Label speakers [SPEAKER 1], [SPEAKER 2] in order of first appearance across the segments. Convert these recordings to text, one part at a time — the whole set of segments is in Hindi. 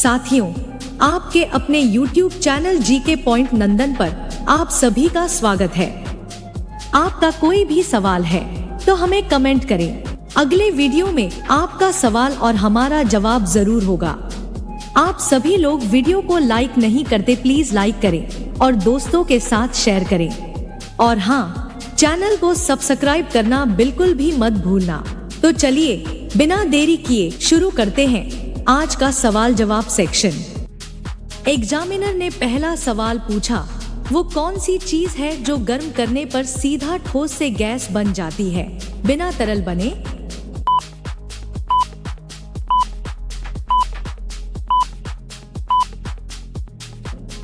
[SPEAKER 1] साथियों, आपके अपने YouTube चैनल जीके पॉइंट नंदन पर आप सभी का स्वागत है। आपका कोई भी सवाल है तो हमें कमेंट करें। अगले वीडियो में आपका सवाल और हमारा जवाब जरूर होगा। आप सभी लोग वीडियो को लाइक नहीं करते, प्लीज लाइक करें और दोस्तों के साथ शेयर करें। और हाँ, चैनल को सब्सक्राइब करना बिल्कुल भी मत भूलना। तो चलिए बिना देरी किए शुरू करते हैं आज का सवाल जवाब सेक्शन। एग्जामिनर ने पहला सवाल पूछा, वो कौन सी चीज है जो गर्म करने पर सीधा ठोस से गैस बन जाती है बिना तरल बने?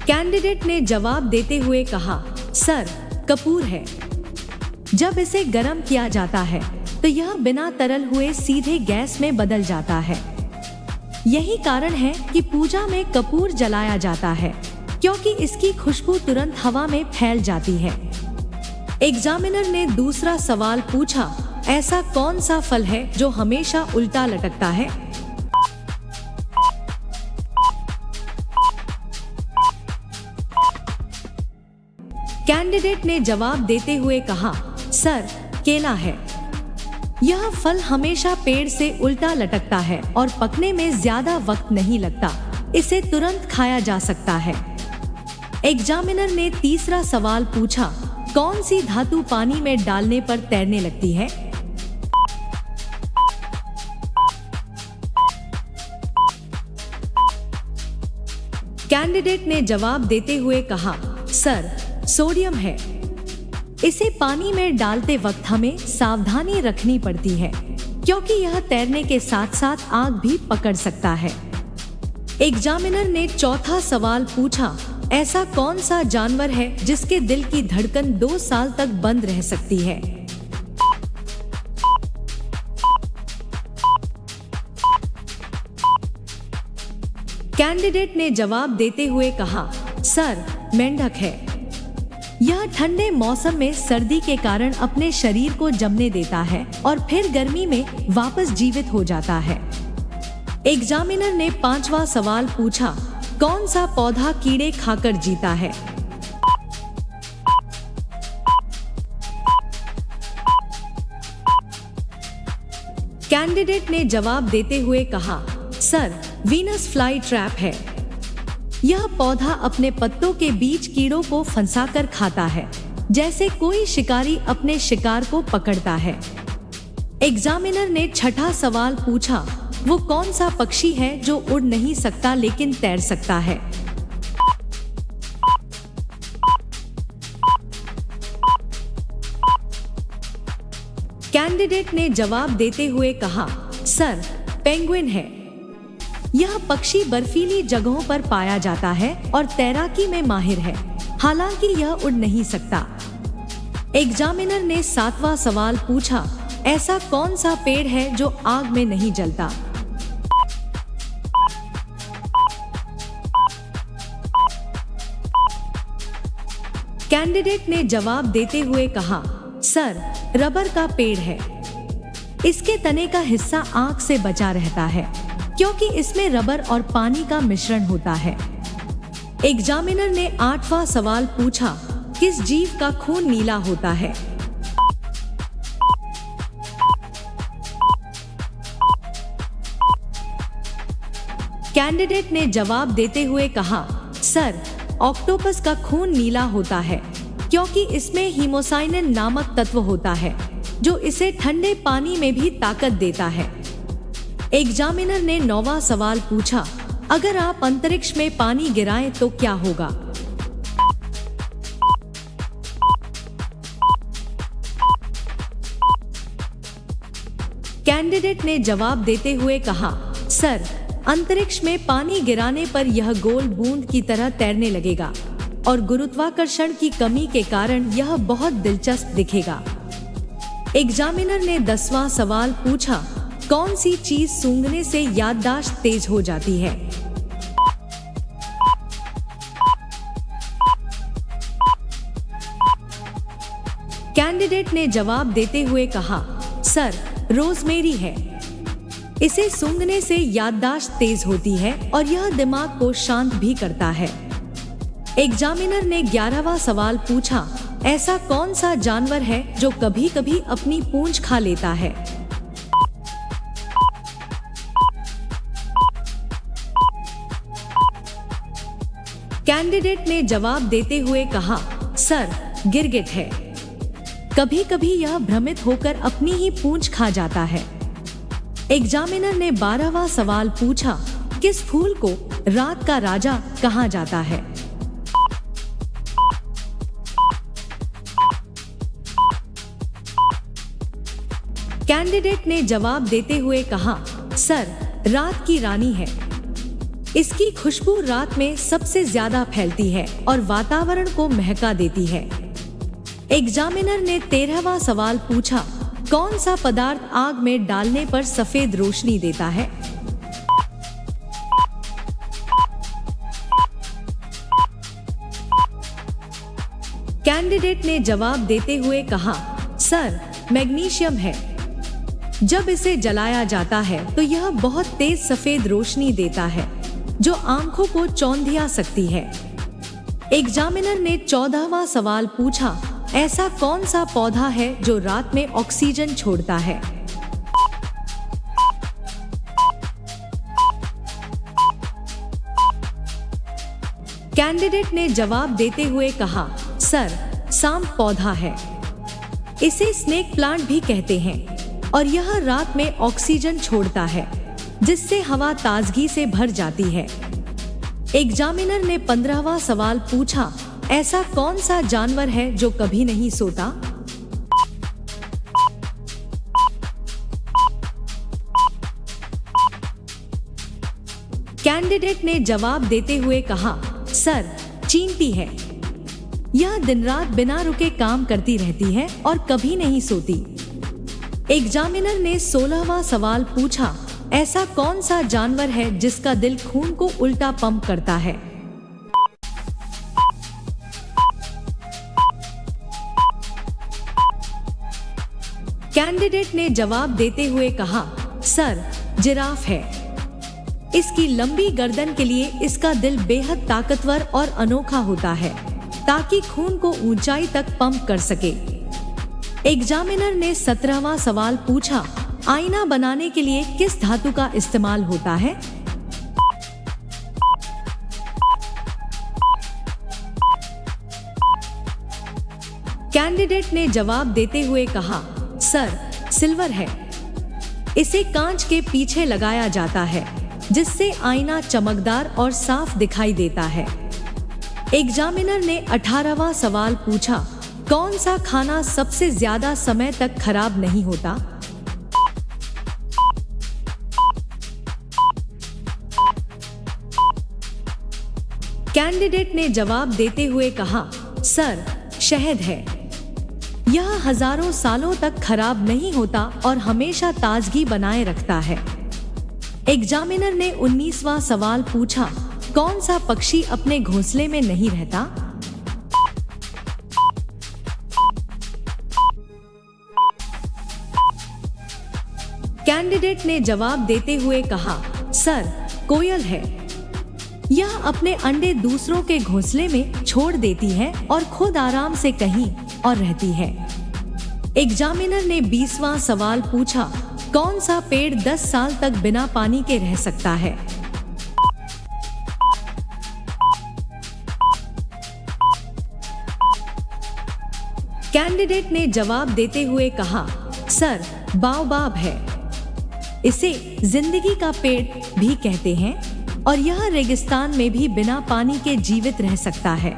[SPEAKER 1] कैंडिडेट ने जवाब देते हुए कहा, सर, कपूर है। जब इसे गर्म किया जाता है तो यह बिना तरल हुए सीधे गैस में बदल जाता है। यही कारण है कि पूजा में कपूर जलाया जाता है, क्योंकि इसकी खुशबू तुरंत हवा में फैल जाती है। एग्जामिनर ने दूसरा सवाल पूछा, ऐसा कौन सा फल है जो हमेशा उल्टा लटकता है? कैंडिडेट ने जवाब देते हुए कहा, सर, केला है। यह फल हमेशा पेड़ से उल्टा लटकता है और पकने में ज्यादा वक्त नहीं लगता। इसे तुरंत खाया जा सकता है। एग्जामिनर ने तीसरा सवाल पूछा, कौन सी धातु पानी में डालने पर तैरने लगती है? कैंडिडेट ने जवाब देते हुए कहा, सर, सोडियम है। इसे पानी में डालते वक्त हमें सावधानी रखनी पड़ती है, क्योंकि यह तैरने के साथ साथ आग भी पकड़ सकता है। एग्जामिनर ने चौथा सवाल पूछा, ऐसा कौन सा जानवर है जिसके दिल की धड़कन 2 साल तक बंद रह सकती है? कैंडिडेट ने जवाब देते हुए कहा, सर, मेंढक है। यह ठंडे मौसम में सर्दी के कारण अपने शरीर को जमने देता है और फिर गर्मी में वापस जीवित हो जाता है। एग्जामिनर ने पांचवा सवाल पूछा, कौन सा पौधा कीड़े खाकर जीता है? कैंडिडेट ने जवाब देते हुए कहा, सर, वीनस फ्लाई ट्रैप है। यह पौधा अपने पत्तों के बीच कीड़ों को फंसाकर खाता है, जैसे कोई शिकारी अपने शिकार को पकड़ता है। एग्जामिनर ने छठा सवाल पूछा, वो कौन सा पक्षी है जो उड़ नहीं सकता लेकिन तैर सकता है? कैंडिडेट ने जवाब देते हुए कहा, सर, पेंगुइन है। यह पक्षी बर्फीली जगहों पर पाया जाता है और तैराकी में माहिर है, हालांकि यह उड़ नहीं सकता। एग्जामिनर ने सातवां सवाल पूछा, ऐसा कौन सा पेड़ है जो आग में नहीं जलता? कैंडिडेट ने जवाब देते हुए कहा, सर, रबर का पेड़ है। इसके तने का हिस्सा आग से बचा रहता है, क्योंकि इसमें रबर और पानी का मिश्रण होता है। एग्जामिनर ने आठवां सवाल पूछा, किस जीव का खून नीला होता है? कैंडिडेट ने जवाब देते हुए कहा, सर, ऑक्टोपस का खून नीला होता है, क्योंकि इसमें हीमोसाइनिन नामक तत्व होता है, जो इसे ठंडे पानी में भी ताकत देता है। एग्जामिनर ने 9वां सवाल पूछा, अगर आप अंतरिक्ष में पानी गिराएं तो क्या होगा? कैंडिडेट ने जवाब देते हुए कहा, सर, अंतरिक्ष में पानी गिराने पर यह गोल बूंद की तरह तैरने लगेगा और गुरुत्वाकर्षण की कमी के कारण यह बहुत दिलचस्प दिखेगा। एग्जामिनर ने 10वां सवाल पूछा, कौन सी चीज सूंघने से याददाश्त तेज हो जाती है? कैंडिडेट ने जवाब देते हुए कहा, सर, रोजमेरी है। इसे सूंघने से याददाश्त तेज होती है और यह दिमाग को शांत भी करता है। एग्जामिनर ने 11वां सवाल पूछा, ऐसा कौन सा जानवर है जो कभी कभी अपनी पूंछ खा लेता है? कैंडिडेट ने जवाब देते हुए कहा, सर, गिरगिट है। कभी कभी यह भ्रमित होकर अपनी ही पूंछ खा जाता है। एग्जामिनर ने 12वां सवाल पूछा, किस फूल को रात का राजा कहा जाता है? कैंडिडेट ने जवाब देते हुए कहा, सर, रात की रानी है। इसकी खुशबू रात में सबसे ज्यादा फैलती है और वातावरण को महका देती है। एग्जामिनर ने 13वां सवाल पूछा, कौन सा पदार्थ आग में डालने पर सफेद रोशनी देता है? कैंडिडेट ने जवाब देते हुए कहा, सर, मैग्नीशियम है। जब इसे जलाया जाता है तो यह बहुत तेज सफेद रोशनी देता है जो आंखों को चौंधिया सकती है। एग्जामिनर ने 14वां सवाल पूछा, ऐसा कौन सा पौधा है जो रात में ऑक्सीजन छोड़ता है? कैंडिडेट ने जवाब देते हुए कहा, सर, सांप पौधा है। इसे स्नेक प्लांट भी कहते हैं और यह रात में ऑक्सीजन छोड़ता है जिससे हवा ताजगी से भर जाती है। एग्जामिनर ने 15वां सवाल पूछा, ऐसा कौन सा जानवर है जो कभी नहीं सोता? कैंडिडेट ने जवाब देते हुए कहा, सर, चींटी है। यह दिन रात बिना रुके काम करती रहती है और कभी नहीं सोती। एग्जामिनर ने 16वां सवाल पूछा, ऐसा कौन सा जानवर है जिसका दिल खून को उल्टा पंप करता है? कैंडिडेट ने जवाब देते हुए कहा, सर, जिराफ है। इसकी लंबी गर्दन के लिए इसका दिल बेहद ताकतवर और अनोखा होता है ताकि खून को ऊंचाई तक पंप कर सके। एग्जामिनर ने 17वां सवाल पूछा, आईना बनाने के लिए किस धातु का इस्तेमाल होता है? कैंडिडेट ने जवाब देते हुए कहा, सर, सिल्वर है। इसे कांच के पीछे लगाया जाता है जिससे आईना चमकदार और साफ दिखाई देता है। एग्जामिनर ने 18वां सवाल पूछा, कौन सा खाना सबसे ज्यादा समय तक खराब नहीं होता? कैंडिडेट ने जवाब देते हुए कहा, सर, शहद है। यह हजारों सालों तक खराब नहीं होता और हमेशा ताजगी बनाए रखता है। एग्जामिनर ने 19वां सवाल पूछा, कौन सा पक्षी अपने घोंसले में नहीं रहता? कैंडिडेट ने जवाब देते हुए कहा, सर, कोयल है। यह अपने अंडे दूसरों के घोंसले में छोड़ देती है और खुद आराम से कहीं और रहती है। एग्जामिनर ने 20वां सवाल पूछा, कौन सा पेड़ 10 साल तक बिना पानी के रह सकता है? कैंडिडेट ने जवाब देते हुए कहा, सर, बाओबाब है। इसे जिंदगी का पेड़ भी कहते हैं और यह रेगिस्तान में भी बिना पानी के जीवित रह सकता है।